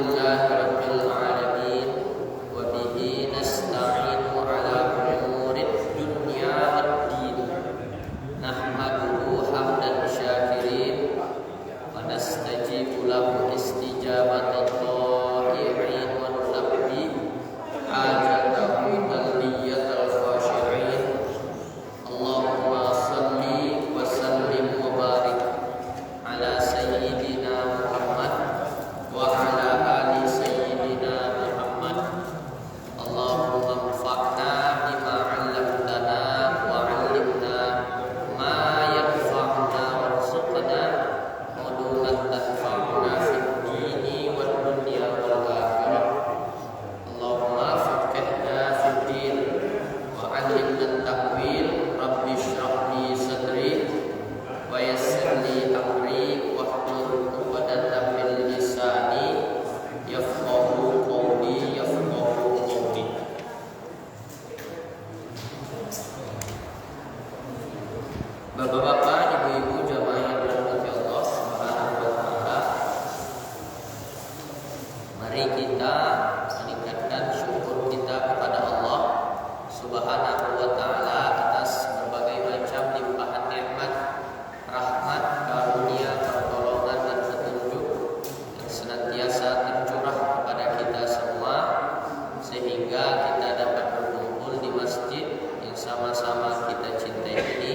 Alhamdulillahirabbil alamin wa bihi nasta'inu ala umurid dunya waddin. Nahmaduhu hamdan syakirin wa nastajibu lahu istijabatan dha'i'in wa nulabbi hajatahu balliyatal khashi'in. Allahumma salli wa sallim wa barik ala sayyidina Muhammad wa ala ali sayyidina Muhammad. Allahumma anfa'na bima 'allamtana wa 'allimna ma yanfa'una warzuqna ulumatan tanfa'una fid dini wad dunya wal akhirah. Allahumma faqihna fid din wa 'allimna at-ta'wil. Rabbi shrah li sadri wa yassir li amri wahlul 'uqdatam min lisani yafqahu qawli yafqahu qawli. Bapak-bapak, ibu-ibu jamaah yang dirahmati Allah Subhanahu wa taala, mari kita meningkatkan syukur kita kepada Allah Subhanahu wa taala atas berbagai macam limpahan nikmat, rahmat, karunia, pertolongan dan petunjuk yang senantiasa tercurah kepada kita semua, sehingga kita dapat berkumpul di masjid yang sama-sama kita cintai ini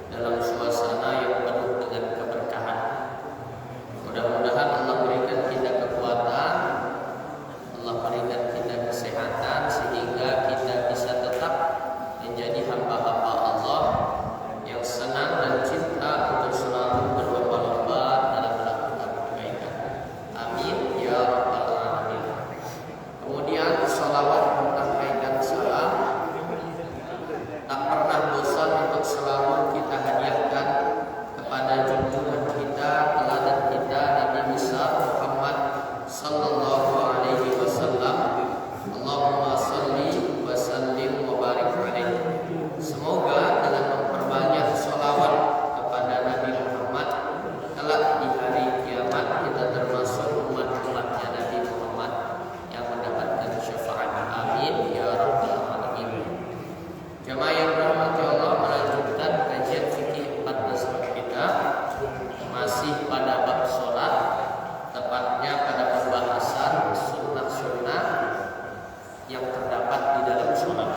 dalam suasana yang penuh dengan keberkahan. Mudah-mudahan Allah berikan kita kekuatan, Allah berikan kita kesehatan, sehingga kita bisa tetap menjadi hamba-hamba Allah yang senang dan cinta untuk selalu berlomba-lomba dalam melakukan kebaikan. Amin ya rabbal alamin. Kemudian salawat menyampaikan salam tak pernah bosan untuk selalu kita hadiahkan kepada junjungan kita, teladan kita, Nabi besar Muhammad sallallahu alaihi wasallam. Allahumma salli wa sallim wa barik alaihi. Semoga dengan memperbanyak sholawat kepada Nabi Muhammad, kelak di hari kiamat kita termasuk umat-umatnya Nabi Muhammad yang mendapatkan syafaat. Amin ya rabbal alamin. Jamaah yang dirahmati Allah, melanjutkan kajian fikih 4 mazhab kita, masih pada bab sholat, tepatnya pada pembahasan sunnah-sunnah yang terdapat di dalam sholat.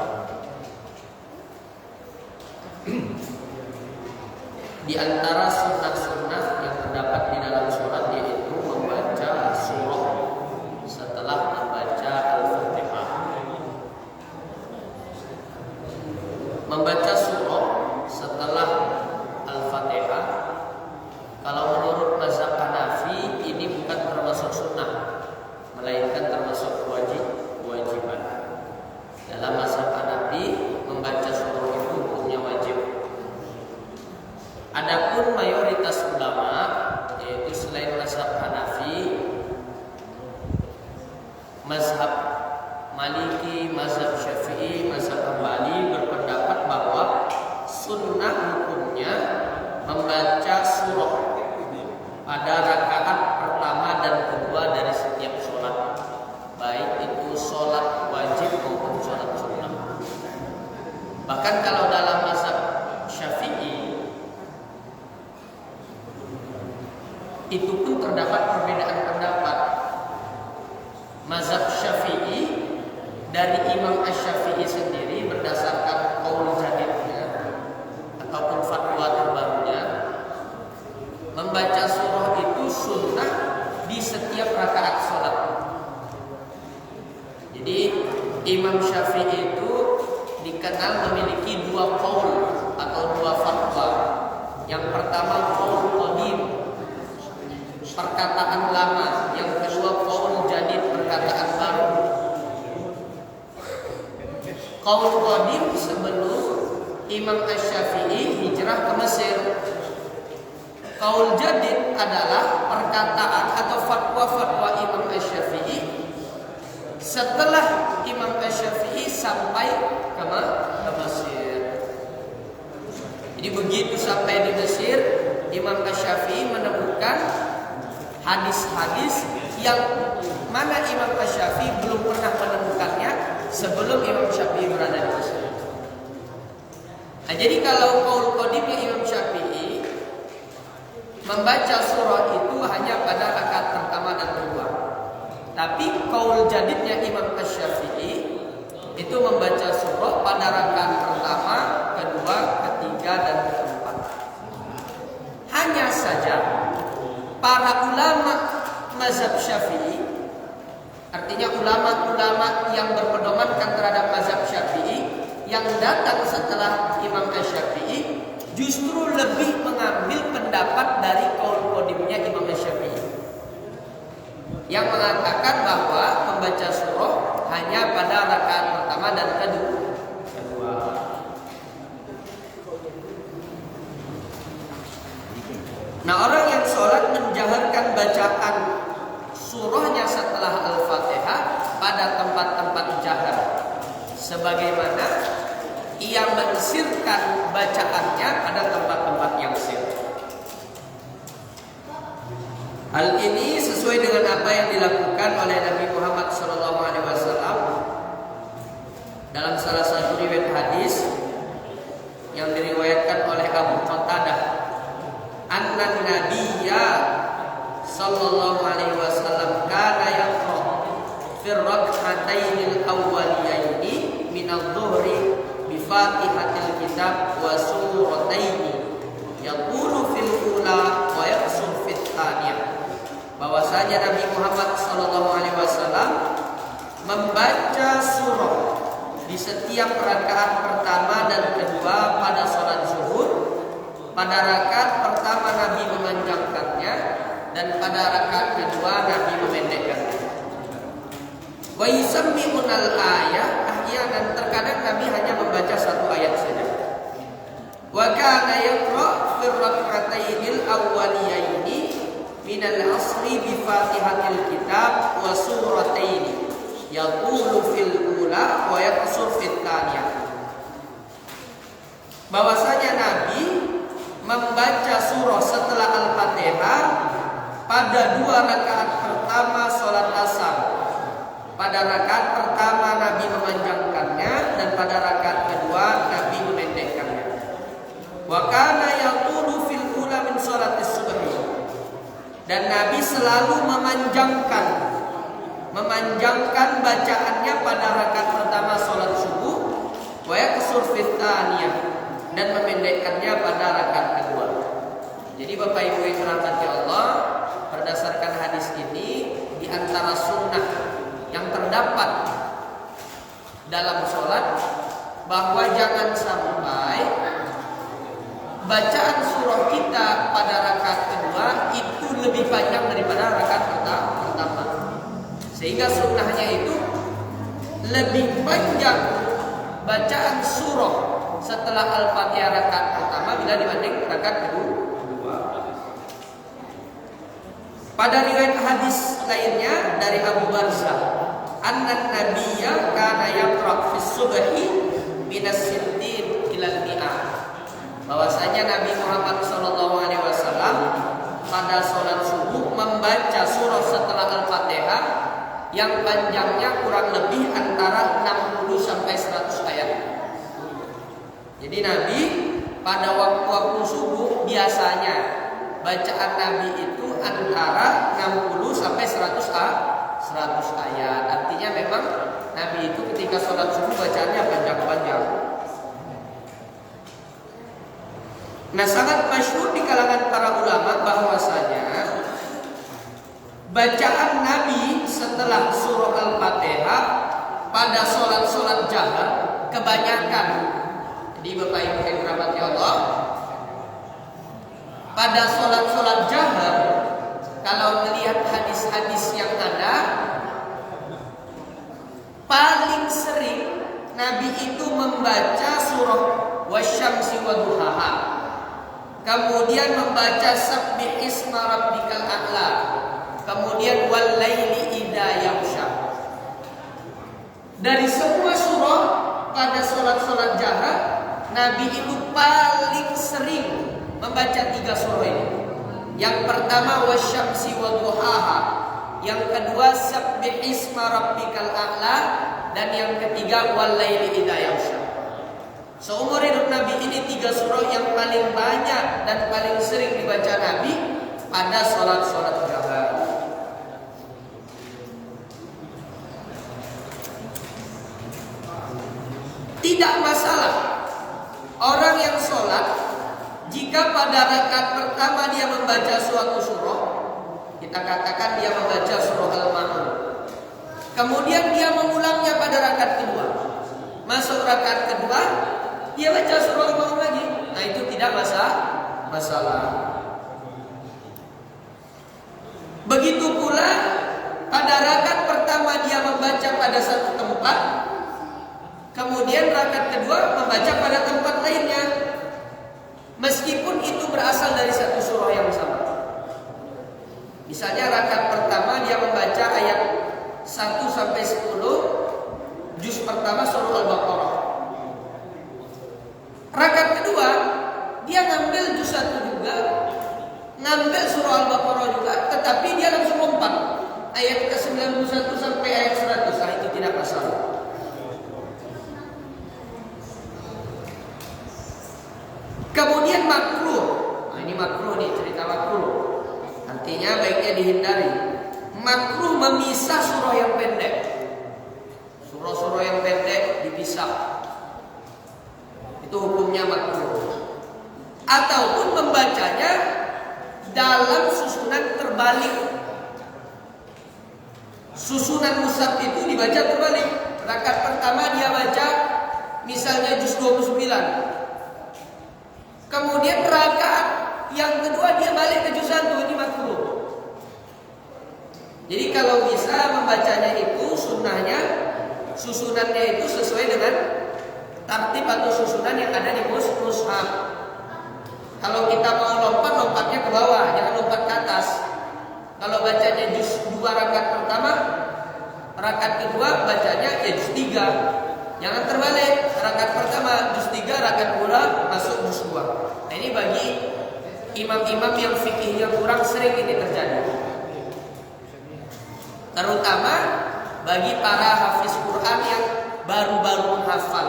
Di antara sunnah-sunnah yang terdapat di dalam sholat yaitu membaca surah setelah membaca Al-Fatihah. Membaca surah setelah Al-Fatihah, kalau menurut mazhab Hanafi ini bukan termasuk sunnah, melainkan termasuk kewajiban. Dalam mazhab Hanafi membaca surah itu hukumnya wajib. Adapun mayoritas ulama, yaitu selain mazhab Hanafi, mazhab Maliki, mazhab Syafi'i, mazhab Hambali berpendapat bahwa sunnah hukumnya membaca surah pada rakaat pertama dan kedua dari setiap sholat, baik itu sholat wajib maupun sholat sunnah. Bahkan kalau dalam mazhab Syafi'i itu pun terdapat perbedaan pendapat. Mazhab Syafi'i dari Imam Asy-Syafi'i sendiri berdasarkan qaul jadidnya ataupun fatwa terbarunya, membaca surah itu sunnah di setiap rakaat sholat. Jadi Imam Syafi'i itu dikenal memiliki 2 qaul atau 2 fatwa. Yang pertama qaul qadim, perkataan lama. Yang kedua qaul jadid, perkataan baru. Qaul qadim sebelum Imam Asy-Syafi'i hijrah ke Mesir. Qaul jadid adalah perkataan atau fatwa-fatwa Imam Asy-Syafi'i setelah Imam Asy-Syafi'i sampai ke Mesir. Jadi begitu sampai di Mesir, Imam Asy-Syafi'i menemukan hadis-hadis yang mana Imam Asy-Syafi'i belum pernah menemukannya sebelum Imam Syafi'i berada di Mesir. Nah, jadi kalau qaul qadimnya Imam Syafi'i membaca surah itu hanya pada rakaat pertama dan kedua. Tapi qaul jadidnya Imam Asy-Syafi'i itu membaca surah pada rakaat pertama, kedua, ketiga dan keempat. Hanya saja para ulama mazhab Syafi'i, artinya ulama-ulama yang berpedomankan terhadap mazhab Syafi'i yang datang setelah Imam Asy-Syafi'i justru lebih mengambil pendapat dari qaul qadimnya Imam Asy-Syafi'i yang mengatakan bahwa membaca surah hanya pada rakaat pertama dan kedua. Nah, orang yang sholat menjaharkan bacaan surahnya setelah Al-Fatihah pada tempat-tempat jahar, sebagaimana ia mensirkan bacaannya pada tempat-tempat yang sir. Hal ini sesuai dengan apa yang dilakukan oleh Nabi Muhammad SAW dalam salah satu riwayat hadis yang diriwayatkan oleh Abu Qatadah, anna nabiyya sallallahu alaihi wasallam kana yaqra fi rak'atayn al-awwaliyaini min adh-dhuhri bi Fatihatil kitab wa surataini yaqulu fil ula wa yaqsur fit thaniyah. Bahwasanya Nabi Muhammad sallallahu alaihi wasallam membaca surah di setiap rakaat pertama dan kedua pada salat zuhur. Pada rakaat pertama Nabi memanjangkannya dan pada rakaat kedua Nabi memendekkannya. Wa yusammi'unal ayah, ahyanan terkadang Nabi hanya membaca satu ayat saja. Wa kana yaqra' fi rak'ataynil awwaliyaini minal asri bi Fatihatil kitab wa surataini yaqulu fil ula wa yaqsur fit thaniyah. Bahwasanya Nabi membaca surah setelah Al-Fatihah pada dua rakaat pertama sholat asar. Pada rakaat pertama Nabi memanjangkannya dan pada rakaat kedua Nabi memendekkannya. Wa kana yaqulu fil ula min sholatis subhi. Dan Nabi selalu memanjangkan bacaannya pada rakaat pertama sholat subuh, wa yaqsur fit thaniyah, dan memendekkannya pada rakaat kedua. Jadi Bapak Ibu yang dirahmati Allah, berdasarkan hadis ini di antara sunnah yang terdapat dalam sholat bahwa jangan sampai bacaan surah kita pada rakaat kedua itu lebih panjang daripada rakaat pertama. Sehingga sunnahnya itu lebih panjang bacaan surah setelah Al-Fatihah rakaat pertama bila dibanding rakaat kedua. Pada riwayat hadis lainnya dari Abu Barzah, anna nabiyya kana yaqra' fi subhi minas sittin ilal mi'ah. Bahwasanya Nabi Muhammad SAW pada sholat subuh membaca surah setelah Al-Fatihah yang panjangnya kurang lebih antara 60 sampai 100 ayat. Jadi Nabi pada waktu-waktu subuh biasanya bacaan Nabi itu antara 60 sampai 100 ayat. Artinya memang Nabi itu ketika sholat subuh bacaannya panjang-panjang. Nah, sangat masyhur di kalangan para ulama bahwasanya bacaan Nabi setelah surah Al-Fatihah pada sholat-sholat jahar kebanyakan. Jadi Bapak Ibu yang dirahmati Allah, pada sholat-sholat jahar, kalau melihat hadis-hadis yang ada, paling sering Nabi itu membaca surah Wasyamsi wa duhaha, kemudian membaca Sabbih isma rabbikal a'la, kemudian wal laili idza yaghsha. Dari semua surah pada sholat-sholat jahar, Nabi itu paling sering membaca 3 surah ini. Yang pertama Wasyamsi wa duhaha, yang kedua sabbihisma rabbikal a'la, dan yang ketiga walaili idza yaghsha. Seumur hidup Nabi ini 3 surah yang paling banyak dan paling sering dibaca Nabi pada sholat-sholat jahar. Tidak masalah orang yang sholat jika pada rakaat pertama dia membaca suatu surah, kita katakan dia membaca surah Al-Ma'un, kemudian dia mengulangnya pada rakaat kedua, masuk rakaat kedua dia baca surah Al-Ma'un lagi, nah itu tidak masalah. Begitu pula pada rakaat pertama dia membaca pada satu tempat, kemudian rakaat kedua membaca pada tempat lainnya, meskipun itu berasal dari satu surah yang sama. Misalnya rakaat pertama dia membaca ayat 1 sampai 10 juz pertama surah Al-Baqarah. Rakaat kedua dia ngambil juz 1 juga, ngambil surah Al-Baqarah juga, tetapi dia langsung lompat ayat ke-91 sampai ayat 100. Nah, itu tidak masalah. Kemudian makruh. Nah, ini makruh nih, cerita makruh. Artinya baiknya dihindari. Makruh memisah surah yang pendek. Surah-surah yang pendek dipisah. Itu hukumnya makruh. Ataupun membacanya dalam susunan terbalik. Susunan mushaf itu dibaca terbalik. Rakaat pertama dia baca misalnya juz 29. Kemudian rakaat yang kedua dia balik ke juz 1, ini makruh. Jadi kalau bisa membacanya itu sunnahnya, susunannya itu sesuai dengan tartib atau susunan yang ada di mushaf. Kalau kita mau lompat, lompatnya ke bawah, jangan lompat ke atas. Kalau bacanya juz 2 rakaat pertama, rakaat kedua bacanya ya juz 3. Jangan terbalik, rakaat pertama juz 3, rakaat kedua masuk juz 2. Nah, ini bagi imam-imam yang fikihnya kurang sering ini terjadi. Terutama bagi para hafiz Quran yang baru-baru menghafal.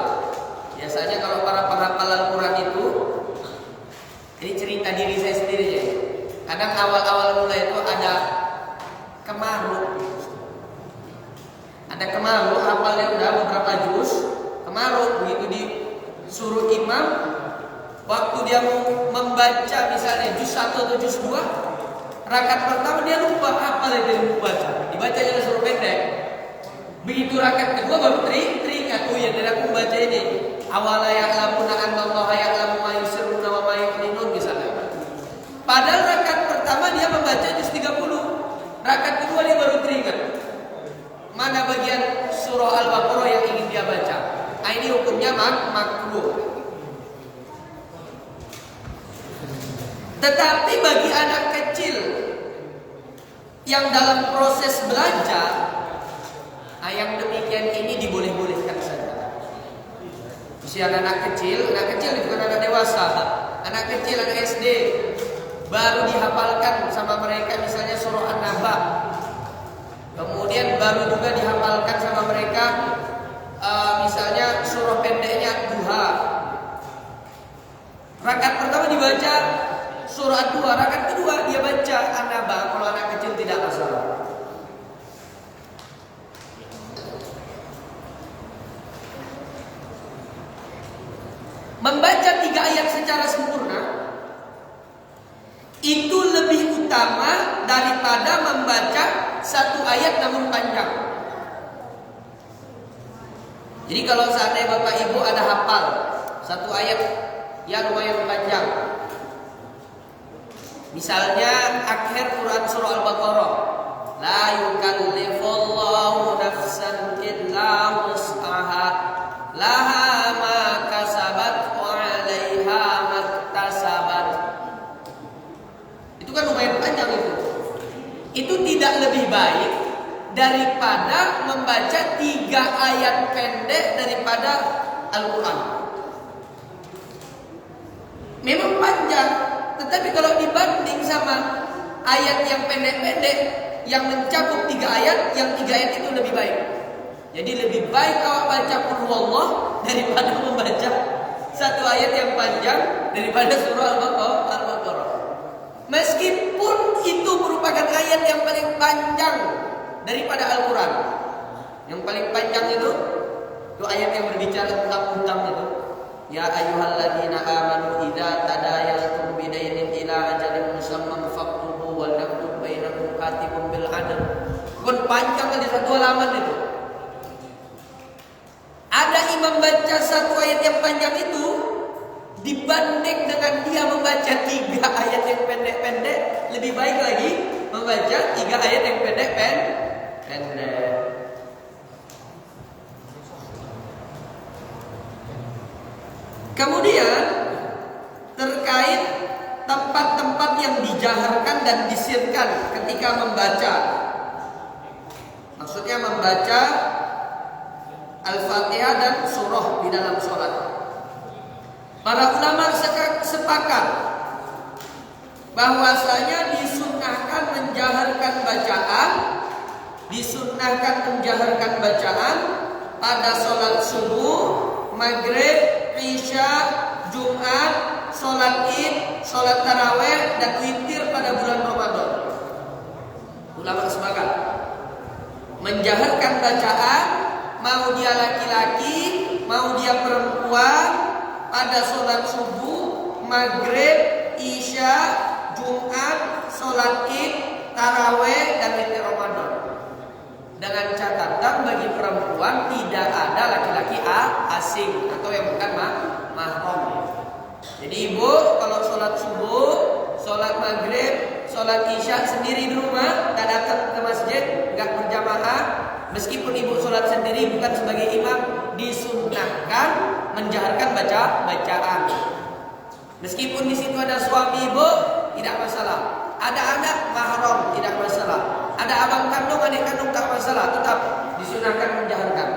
Biasanya kalau para penghafal Al-Quran itu, ini cerita diri saya sendiri ya. Kadang awal-awal mulai itu ada kemaru. Ada kemaru, hafalnya udah beberapa juz, kemaru begitu disuruh imam, waktu dia mau membaca misalnya juz 1 atau juz 2, rakaat pertama dia lupa hafal yang dia baca, dibacanya disuruh pendek. Begitu rakaat kedua baru teringat, oh ya dari aku baca ini, awala ya'lamuna annallaha ya'lamu ma yusirruna wa ma yu'linun misalnya. Padahal rakaat pertama dia membaca juz 30, rakaat kedua dia baru teringat mana bagian surah Al-Baqarah yang ingin dia baca. Nah, ini hukumnya makruh. Tetapi bagi anak kecil yang dalam proses belajar, nah yang demikian ini diboleh-bolehkan saja. Usia anak kecil bukan anak dewasa, anak kecil, anak SD, baru dihafalkan sama mereka misalnya surah An-Naba. Kemudian baru juga dihafalkan sama mereka misalnya surah pendeknya Duha. Rakaat pertama dibaca surah Duha, rakaat kedua dia baca An-Naba. Kalau anak kecil tidak masalah. Membaca 3 ayat secara sempurna itu lebih utama daripada membaca 1 ayat namun panjang. Jadi kalau seandainya Bapak Ibu ada hafal 1 ayat yang lumayan panjang, misalnya akhir Quran surah Al-Baqarah, la yukallifullahu nafsan illa wus'aha laha ma kasabat wa 'alaiha maktasabat. Itu kan lumayan panjang itu. Itu tidak lebih baik daripada membaca 3 ayat pendek daripada Al-Quran. Memang panjang, tetapi kalau dibanding sama ayat yang pendek-pendek, yang mencakup 3 ayat, yang 3 ayat itu lebih baik. Jadi lebih baik awak baca Qul huwallah daripada membaca 1 ayat yang panjang daripada surah Al-Baqarah. Meskipun itu merupakan ayat yang paling panjang daripada Al-Quran. Yang paling panjang itu ayat yang berbicara tentang hutang itu. Ya ayyuhalladzina amanu idza tadayantum bidainin ila ajalin musamman faqtubu wal yaktub bainakum katibun bil adl. Pun panjang kali 1 halaman itu. Ada imam baca 1 ayat yang panjang itu dibanding dengan dia membaca 3 ayat yang pendek-pendek, lebih baik lagi membaca 3 ayat yang pendek-pendek. Kemudian terkait tempat-tempat yang dijaharkan dan disirkan ketika membaca. Maksudnya membaca Al-Fatihah dan surah di dalam sholat. Para ulama sepakat bahwasanya disunnahkan menjaharkan bacaan pada sholat subuh, maghrib, isya, Jumat, sholat id, sholat taraweh, dan witir pada bulan Ramadan. Ulama sepakat menjaharkan bacaan, mau dia laki-laki, mau dia perempuan, pada sholat subuh, maghrib, isya, Jumat, sholat id, taraweh, dan witir Ramadan. Dengan catatan bagi perempuan tidak ada laki-laki asing atau yang bukan mahram. Jadi ibu kalau sholat subuh, sholat maghrib, sholat isya sendiri di rumah, tak datang ke masjid, enggak berjamaah, meskipun ibu sholat sendiri bukan sebagai imam, disunnahkan menjaharkan bacaan. Meskipun di situ ada suami ibu, tidak masalah. Ada anak mahram, tidak masalah. Ada abang kandung, adik kandung, tak masalah. Tetap disunahkan menjaharkan.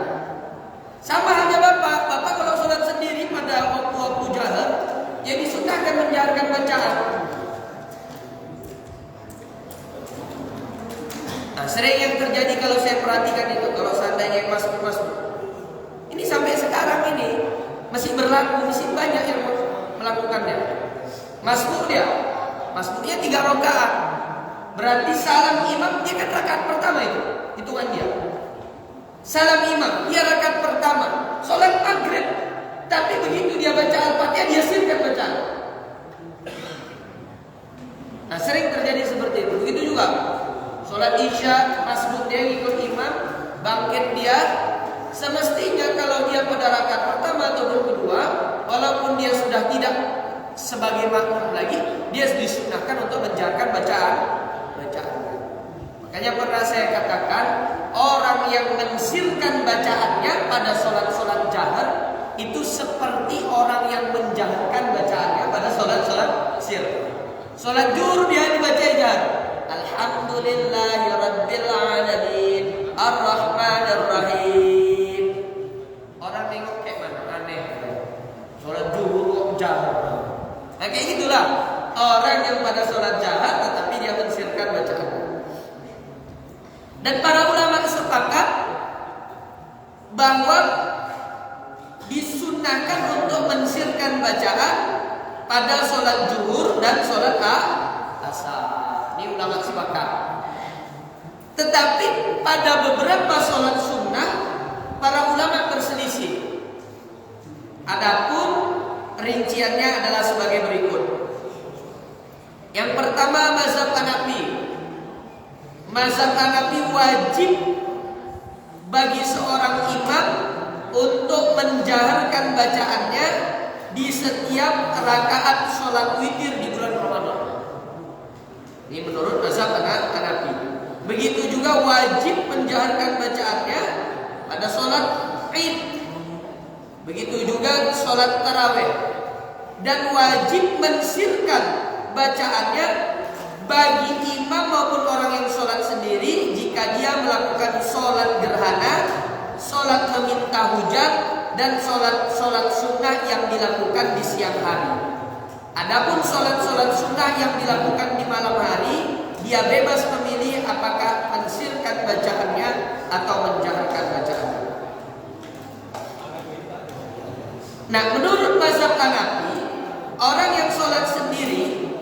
Sama halnya bapak kalau sholat sendiri pada waktu jahar, ya disunahkan menjaharkan bacaan. Nah, sering yang terjadi kalau saya perhatikan itu, kalau seandainya masuk. Ini sampai sekarang ini masih berlaku, masih banyak yang melakukannya. Masmuknya 3 rakaat. Berarti salam imam dia kan rakaat pertama itu, hitungan dia. Salam imam dia rakaat pertama. Sholat maghrib, tapi begitu dia baca Al-Fatihah dia sirkan bacaan. Nah, sering terjadi seperti itu. Begitu juga sholat isya, masbuk dia ikut imam, bangkit dia. Semestinya kalau dia pada rakaat pertama atau kedua, walaupun dia sudah tidak sebagai makmum lagi, dia disunahkan untuk menjaharkan bacaan. Makanya pernah saya katakan, orang yang mensirkan bacaannya pada sholat-sholat jahar itu seperti orang yang menjaharkan bacaannya pada sholat-sholat sir. Sholat zuhur dia dibaca jahar. Alhamdulillahirabbil alamin, Ar-Rahmanir-Rahim. Orang nengok kayak mana? Aneh. Sholat zuhur kok jahar. Nah kayak gitulah orang yang pada sholat jahar tetapi dia mensirkan bacaan. Dan para ulama sepakat bahwa disunnahkan untuk mensirkan bacaan pada sholat zuhur dan sholat asar. Ini ulama sepakat. Tetapi pada beberapa sholat sunnah para ulama berselisih. Adapun rinciannya adalah sebagai berikut. Yang pertama mazhab Hanafi. Mazhab Hanafi wajib bagi seorang imam untuk menjaharkan bacaannya di setiap rakaat sholat witir di bulan Ramadan. Ini menurut mazhab Hanafi. Begitu juga wajib menjaharkan bacaannya pada sholat Id. Begitu juga sholat taraweh. Dan wajib mensirkan bacaannya bagi imam maupun orang yang sholat sendiri jika dia melakukan sholat gerhana, sholat meminta hujan, dan sholat sunnah yang dilakukan di siang hari. Adapun sholat sunnah yang dilakukan di malam hari, dia bebas memilih apakah mensirkan bacaannya atau menjaharkan bacaannya. Nah, menurut mazhab Hanafi, orang yang sholat sendiri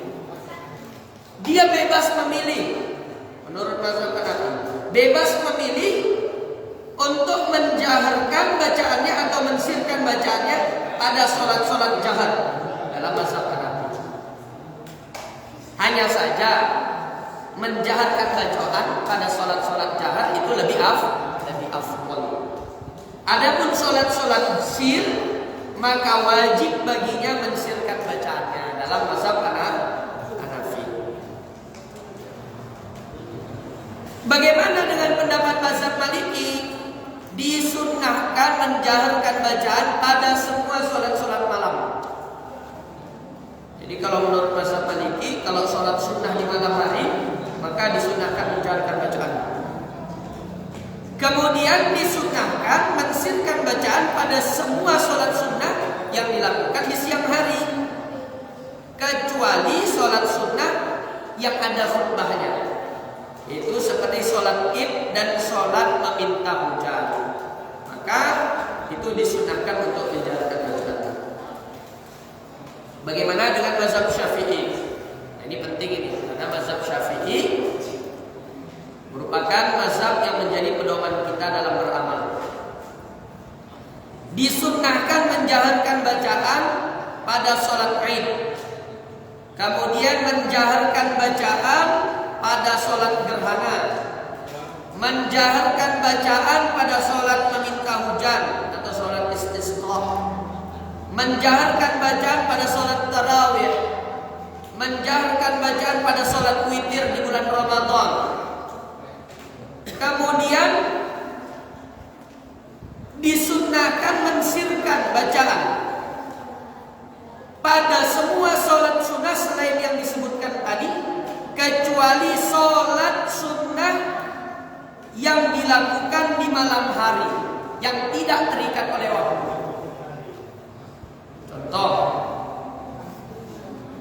dia bebas memilih. Menurut mazhab Hanafi, bebas memilih untuk menjaharkan bacaannya atau mensirkan bacaannya pada sholat-sholat jahar dalam mazhab Hanafi. Hanya saja menjaharkan bacaan pada sholat-sholat jahar itu lebih afdal. Adapun sholat-sholat sir, maka wajib baginya mensirkan bacaannya dalam mazhab Hanafi. Bagaimana dengan pendapat mazhab Maliki? Disunnahkan menjaharkan bacaan pada semua sholat-sholat malam. Jadi kalau menurut mazhab Maliki, kalau sholat sunnah di malam hari, maka disunnahkan menjaharkan bacaan. Kemudian disunnahkan mensirkan bacaan pada semua sholat sunnah yang dilakukan di siang hari, kecuali sholat sunnah yang ada khutbahnya. Itu seperti sholat id dan sholat meminta hujan, maka itu disunnahkan untuk menjaharkan bacaan. Bagaimana dengan mazhab Syafi'i? Nah, ini penting ini, karena mazhab Syafi'i merupakan mazhab yang menjadi pedoman kita dalam beramal. Disunnahkan menjaharkan bacaan pada sholat id, kemudian menjaharkan bacaan pada sholat gerhana, menjaharkan bacaan pada sholat meminta hujan atau sholat istisqa, menjaharkan bacaan pada sholat tarawih, menjaharkan bacaan pada sholat witir di bulan Ramadan. Kemudian disunnahkan mensirkan bacaan pada semua sholat sunnah selain yang disebutkan tadi, kecuali sholat sunnah yang dilakukan di malam hari yang tidak terikat oleh waktu. Contoh,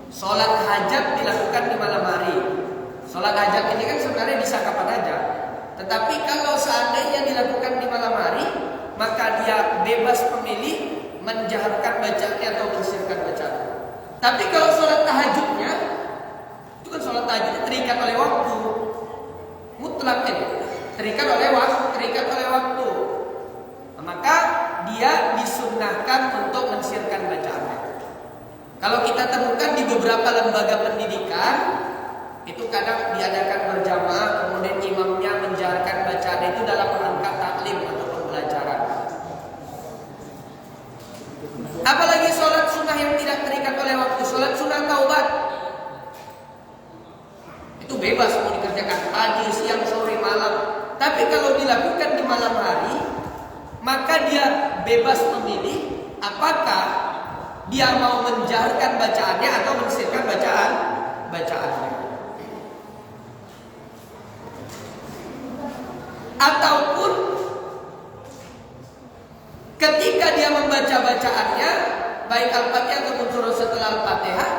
sholat hajat dilakukan di malam hari. Sholat hajat ini kan sebenarnya bisa kapan aja, tetapi kalau seandainya dilakukan di malam hari, maka dia bebas memilih menjaharkan bacaannya atau mensirkan bacaan. Tapi kalau sholat tahajudnya, itu kan sholat tahajudnya terikat oleh waktu, mutlak ini, terikat oleh waktu, maka dia disunnahkan untuk mensirkan bacaannya. Kalau kita temukan di beberapa lembaga pendidikan, itu kadang diadakan berjamaah, kemudian imamnya menjaharkan bacaan itu dalam rangka taklim atau pembelajaran. Apalagi sholat sunnah yang tidak terikat oleh waktu, sholat sunnah taubat, itu bebas mau dikerjakan pagi, siang, sore, malam. Tapi kalau dilakukan di malam hari, maka dia bebas memilih apakah dia mau menjaharkan bacaannya atau mensirkan bacaannya. Ataupun ketika dia membaca bacaannya, baik Al-Fatihah ataupun surah setelah Al-Fatihah,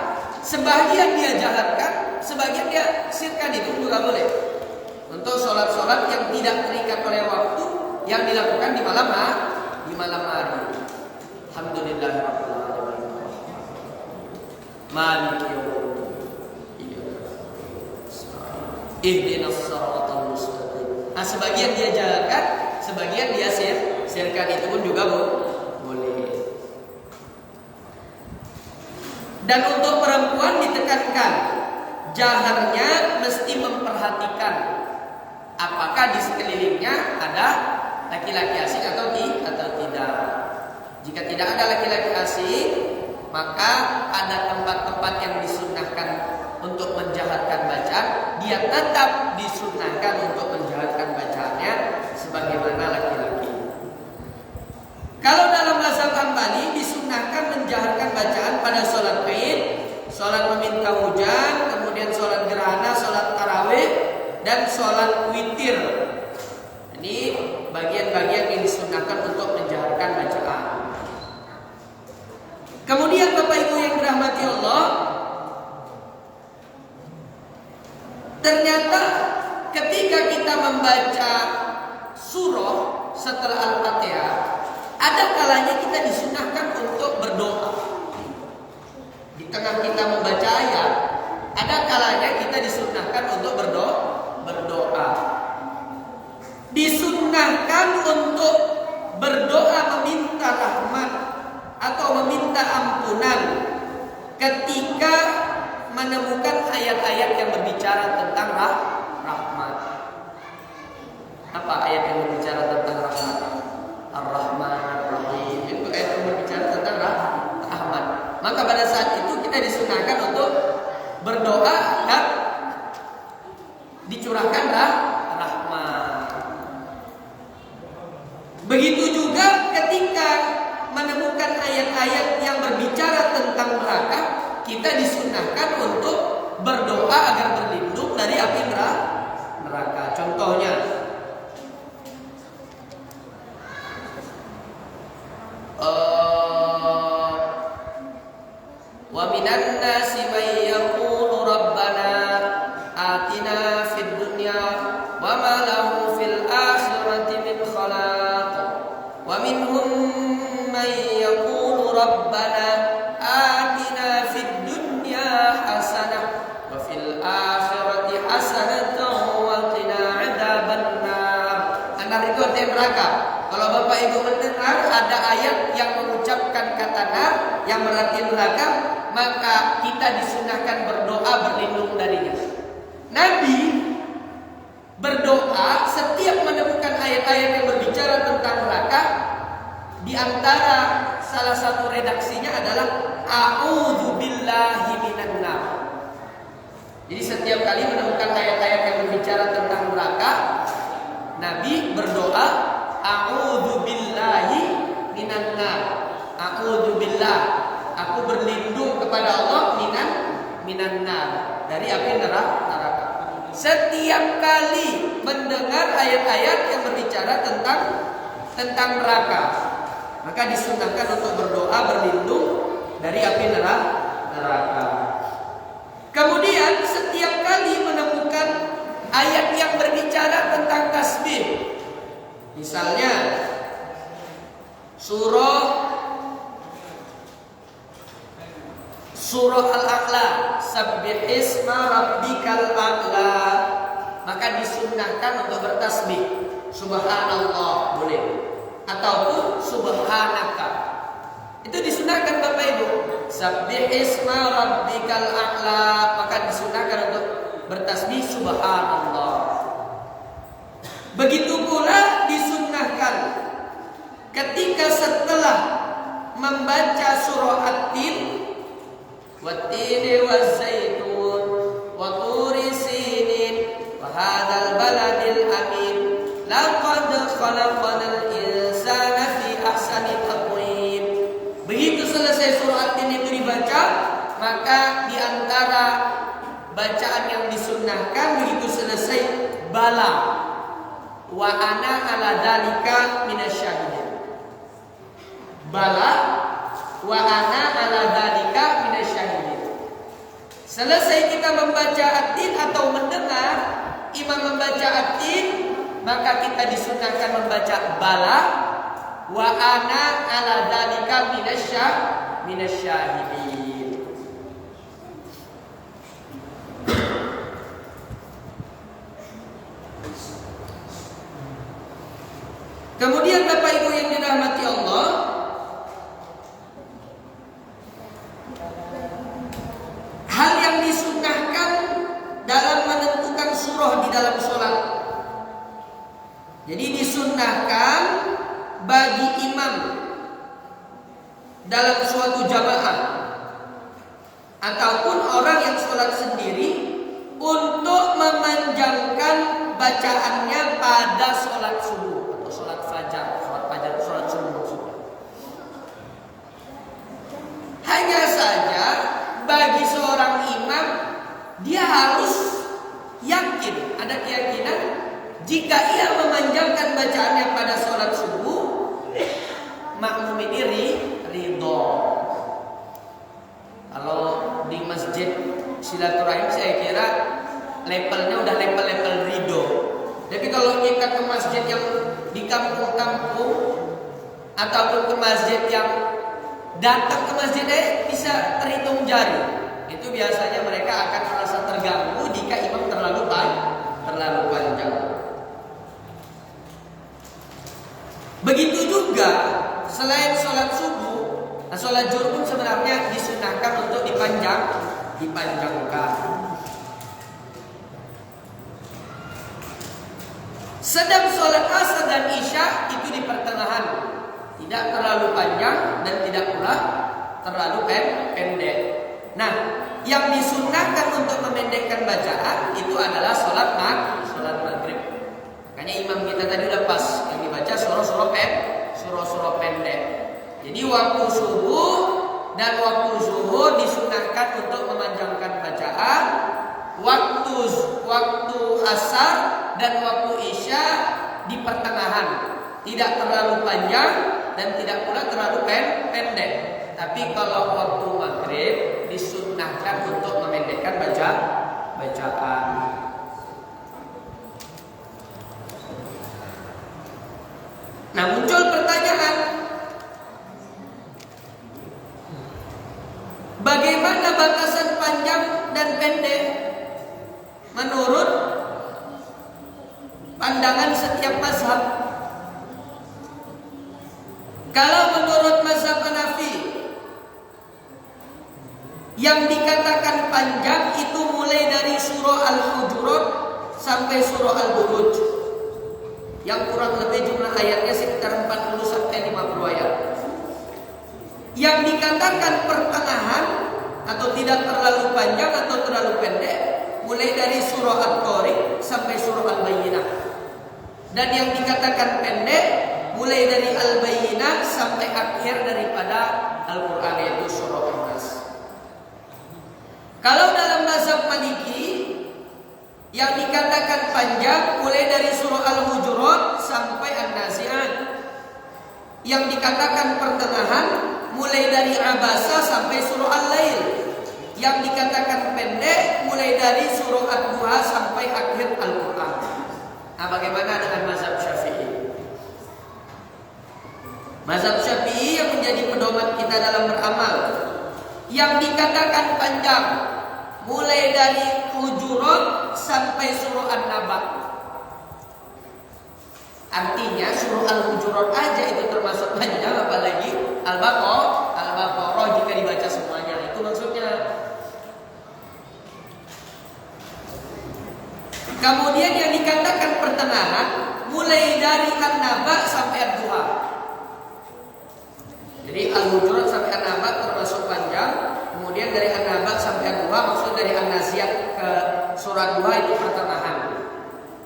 sebagian dia jaharkan, sebagian dia sirkan, itu juga boleh. Untuk sholat-sholat yang tidak terikat oleh waktu yang dilakukan di malam hari. Alhamdulillahirabbil alamin. Maliki yaumiddin. Ihdinas shiratal mustaqim. Nah, sebagian dia jalankan, sebagian dia sirkan, itu pun juga boleh. Dan untuk perempuan ditekankan, jaharnya mesti memperhatikan apakah di sekelilingnya ada laki-laki asing atau tidak. Jika tidak ada laki-laki asing, maka ada tempat-tempat yang disunnahkan untuk menjaharkan bacaan, dia tetap disunnahkan untuk menjaharkan bacaannya sebagaimana laki-laki. Kalau dalam mazhab Hambali disunnahkan menjaharkan bacaan pada sholat Id, sholat meminta hujan, kemudian sholat gerhana, sholat tarawih, dan sholat witir. Ini bagian-bagian yang disunnahkan untuk menjaharkan bacaan. Kemudian Bapak Ibu yang dirahmati Allah, ternyata ketika kita membaca surah setelah Al-Fatihah, ada kalanya kita disunahkan untuk berdoa. Di tengah kita membaca ayat, ada kalanya kita disunahkan untuk berdoa. Disunahkan untuk berdoa meminta rahmat atau meminta ampunan ketika menemukan ayat-ayat yang berbicara tentang rahmat. Apa ayat yang berbicara tentang rahmat? Ar-Rahman Ar-Rahim. Itu ayat yang berbicara tentang rahmat. Maka pada saat itu kita disunahkan untuk berdoa dan dicurahkan rahmat. Begitu juga ketika menemukan ayat-ayat yang berbicara tentang neraka, kita disunahkan untuk berdoa agar berlindung dari api neraka. Contohnya, wa minan nasi may yaqulu rabbana atina fid dunya wa ma lahu fil akhirati min khalaq wa minhum may yaqulu rabbana atina fid dunya hasanah wa fil akhirati hasanatan wa qina adzabannar. Anar itu artinya neraka. Kalau Bapak Ibu mendengar ada ayat yang mengucapkan kata nar yang berarti neraka, maka kita disunahkan berdoa berlindung darinya. Nabi berdoa setiap menemukan ayat-ayat yang berbicara tentang neraka. Di antara salah satu redaksinya adalah a'udzu billahi minan nar. Jadi setiap kali menemukan ayat-ayat yang berbicara tentang neraka, Nabi berdoa a'udzu billahi minan nar. A'udzu billah, aku berlindung kepada Allah minan nar, dari api neraka. Setiap kali mendengar ayat-ayat yang berbicara tentang neraka, maka disunahkan untuk berdoa berlindung dari api neraka. Kemudian setiap kali menemukan ayat yang berbicara tentang tasbih, misalnya surah Al-A'la, sabbih isma rabbikal a'la, maka disunnahkan untuk bertasbih subhanallah boleh, ataupun subhanaka. Itu disunnahkan Bapak Ibu. Sabbih isma rabbikal a'la, maka disunnahkan untuk bertasbih subhanallah. Begitu pula disunnahkan ketika setelah membaca surah At-Tin, wat-tini waz-zaitun wa turi sinin wa hadzal baladil amin laqad khalaqnal insana fi ahsani taqwim. Begitu selesai surah At-Tin itu dibaca, maka di antara bacaan yang disunnahkan begitu selesai, bala wa ana ala dzalika minasyahidin. Bala wa ana ala dzalika minasyahidin. Selesai kita membaca At-Tin atau mendengar imam membaca At-Tin, maka kita disunahkan membaca bala wa ana ala dzalika minasyahidin. Kemudian Bapak Ibu yang dirahmati Allah, hal yang disunnahkan dalam menentukan surah di dalam sholat. Jadi disunnahkan bagi imam dalam suatu jamaah ataupun orang yang sholat sendiri untuk memanjangkan bacaannya pada sholat subuh atau sholat fajar, sholat subuh maksudnya. Hanya saja bagi seorang imam, dia harus yakin, ada keyakinan jika ia memanjangkan bacaannya pada sholat subuh, makmum ini ridho. Kalau di masjid silaturahim saya kira levelnya udah level ridho. Tapi kalau kita ke masjid yang di kampung-kampung ataupun ke masjid yang datang ke masjid bisa terhitung jari, itu biasanya mereka akan merasa terganggu jika imam terlalu panjang. Begitu juga selain sholat subuh, sholat zuhur pun sebenarnya disunahkan untuk dipanjangkan. Sedang sholat asar dan isya itu di pertengahan, tidak terlalu panjang dan tidak pula terlalu pendek. Nah, yang disunahkan untuk memendekkan bacaan itu adalah sholat maghrib. Makanya imam kita tadi udah pas yang dibaca surah pendek. Jadi waktu subuh dan waktu zuhur disunahkan untuk memanjangkan bacaan. Waktu asar dan waktu isya di pertengahan, tidak terlalu panjang dan tidak pula terlalu pendek. Tapi kalau waktu maghrib disunahkan untuk memendekkan bacaan. Nah, muncul pertanyaan, bagaimana batasan panjang dan pendek menurut pandangan setiap mazhab? Kalau menurut mazhab Hanafi, yang dikatakan panjang itu mulai dari surah Al-Hujurat sampai surah Al-Buruj, yang kurang lebih jumlah ayatnya sekitar 40 sampai 50 ayat. Yang dikatakan pertengahan atau tidak terlalu panjang atau terlalu pendek mulai dari surah At-Tariq sampai surah Al-Bayyinah. Dan yang dikatakan pendek mulai dari Al-Bayyinah sampai akhir daripada Al-Quran, yaitu surah An-Nas. Kalau dalam mazhab Maliki, yang dikatakan panjang mulai dari surah Al-Hujurat sampai An-Nazi'at. Yang dikatakan pertengahan mulai dari Abasa sampai surah Al-Lail. Yang dikatakan pendek mulai dari surah Ad-Duha sampai akhir Al-Quran. Nah, bagaimana dengan mazhab Syafi'i? Mazhab Syafi'i yang menjadi pedoman kita dalam beramal, yang dikatakan panjang mulai dari Hujurat sampai surah An-Naba. Artinya surah Al-Hujurat aja itu termasuk panjang, apalagi Al-Baqarah jika dibaca semuanya. Itu maksudnya. Kemudian yang dikatakan pertengahan mulai dari An-Naba sampai Ad-Duha. Jadi Al-Hujurat sampai An-Naba termasuk panjang. Kemudian dari An-Naba sampai Ad-Duha, maksud dari An-Nazi'at ke surah Ad-Duha itu pertengahan.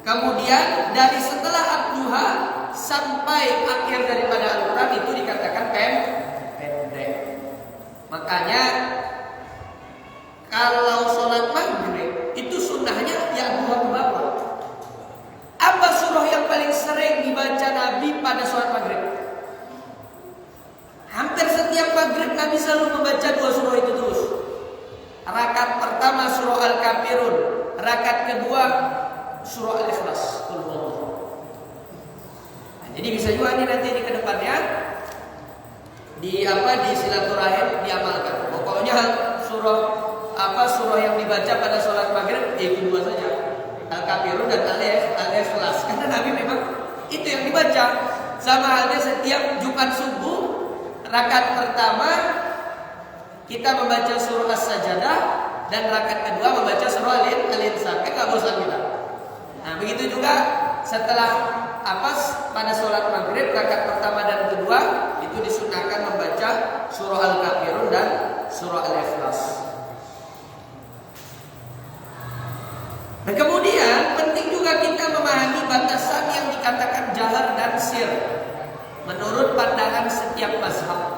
Kemudian dari setelah Ad-Duha sampai akhir daripada Al-Quran itu dikatakan pendek. Makanya kalau sholat maghrib itu sunnahnya ya Ad-Duha ke bawah. Apa surah yang paling sering dibaca Nabi pada sholat maghrib? Hampir setiap maghrib Nabi selalu membaca 2 surah itu terus. Rakaat pertama surah Al-Kafirun, rakaat kedua surah Al-Ikhlas. Nah, jadi bisa juga nih nanti di kedepannya di silaturahim diamalkan. Pokoknya surah yang dibaca pada sholat maghrib itu 2 saja, Al-Kafirun dan Al-Ikhlas. Karena Nabi memang itu yang dibaca. Sama halnya setiap Jumat subuh, rakaat pertama kita membaca surah As-Sajdah dan rakaat kedua membaca surah Al-Insan. Enggak bosan kita. Nah, begitu juga setelah pada sholat maghrib rakaat pertama dan kedua itu disunahkan membaca surah Al-Kafirun dan surah Al-Ikhlas. Nah, kemudian penting juga kita memahami batasan yang dikatakan jahar dan sir menurut pandangan setiap mazhab.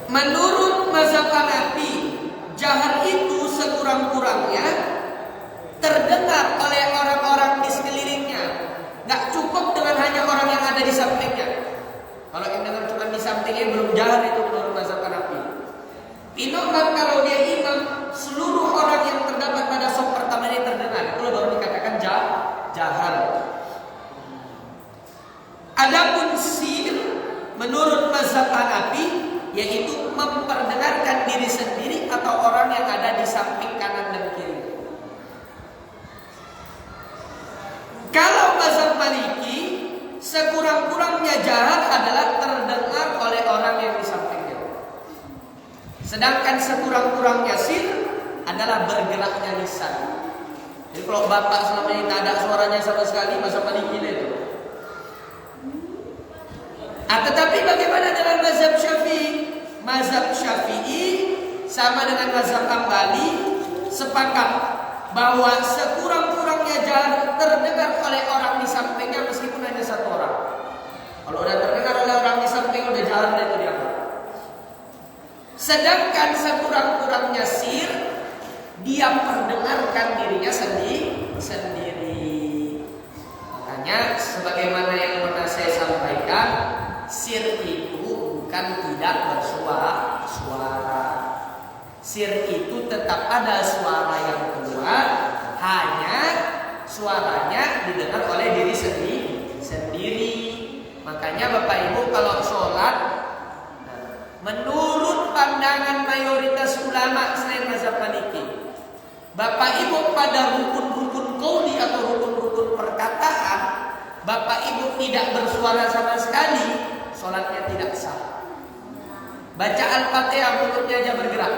Menurut mazhab Hanafi, jahar itu sekurang-kurangnya terdengar oleh orang-orang di sekelilingnya. Gak cukup dengan hanya orang yang ada di sampingnya. Kalau yang dengar cuma di sampingnya belum jahar, itu menurut mazhab Hanafi. Imam kalau dia imam, seluruh orang yang terdapat pada saf pertama ini terdengar. Itu Kalau mazhab Maliki, sekurang-kurangnya jahar adalah terdengar oleh orang yang di sampingnya. Sedangkan sekurang-kurangnya sir adalah bergeraknya lisan. Jadi kalau bapak selama ini tak ada suaranya sama sekali, mazhab Maliki itu. Tetapi bagaimana dengan mazhab Syafi'i? Mazhab Syafi'i sama dengan mazhab Hambali sepakat bahwa sekurang-kurangnya jahar terdengar oleh orang di sampingnya meskipun hanya satu orang. Kalau udah terdengar oleh orang di samping udah jahar itu dianggap. Sedangkan sekurang-kurangnya sir dia perdengarkan dirinya sendiri. Makanya sebagaimana yang pernah saya sampaikan, sir itu bukan tidak bersuara. Sir itu tetap ada suara yang keluar, hanya suaranya didengar oleh diri sendiri. Makanya Bapak Ibu kalau sholat, menurut pandangan mayoritas ulama selain mazhab Maliki, Bapak Ibu pada rukun-rukun qauli atau rukun-rukun perkataan, Bapak Ibu tidak bersuara sama sekali, sholatnya tidak sah. Baca Al-Fatihah mulutnya aja bergerak,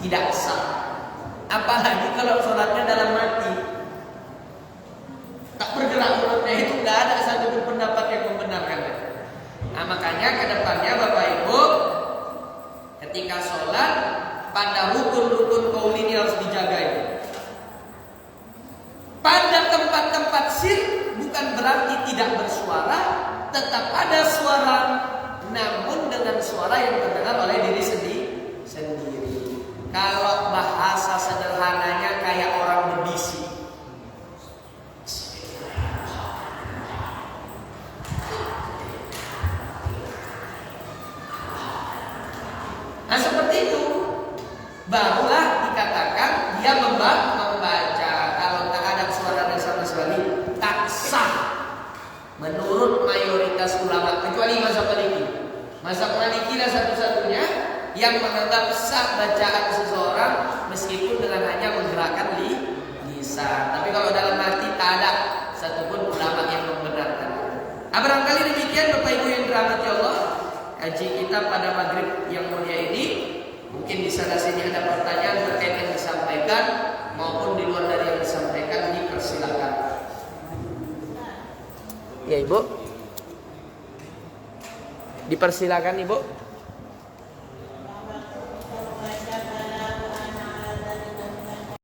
tidak sah. Apalagi kalau sholatnya dalam mati, tak bergerak mulutnya, itu nggak ada satu pun pendapat yang membenarkannya. Nah makanya kedepannya Bapak Ibu ketika sholat pada rukun-rukun qauli ini harus dijaga ini. Pada tempat-tempat sir bukan berarti tidak bersuara, tetap ada suara, namun dengan suara yang terdengar oleh diri sendiri. Kalau bahasa sederhananya kayak orang berbisik. Nah seperti itu barulah dikatakan dia membaca. Kalau tak ada suara sama sekali tak sah menurut mayoritas ulama, kecuali mazhab Maliki. Mazhab Maliki lah satu-satunya yang menganggap sah bacaan seseorang meskipun dengan hanya menggerakkan lisan. Tapi kalau dalam hati tak ada satupun ulama yang membenarkan. Barangkali demikian Bapak Ibu yang dirahmati Allah, kaji kita pada maghrib yang mulia ini. Mungkin di sana sini ada pertanyaan terkait yang disampaikan maupun di luar dari yang disampaikan, dipersilakan. Ya Ibu, dipersilakan Ibu.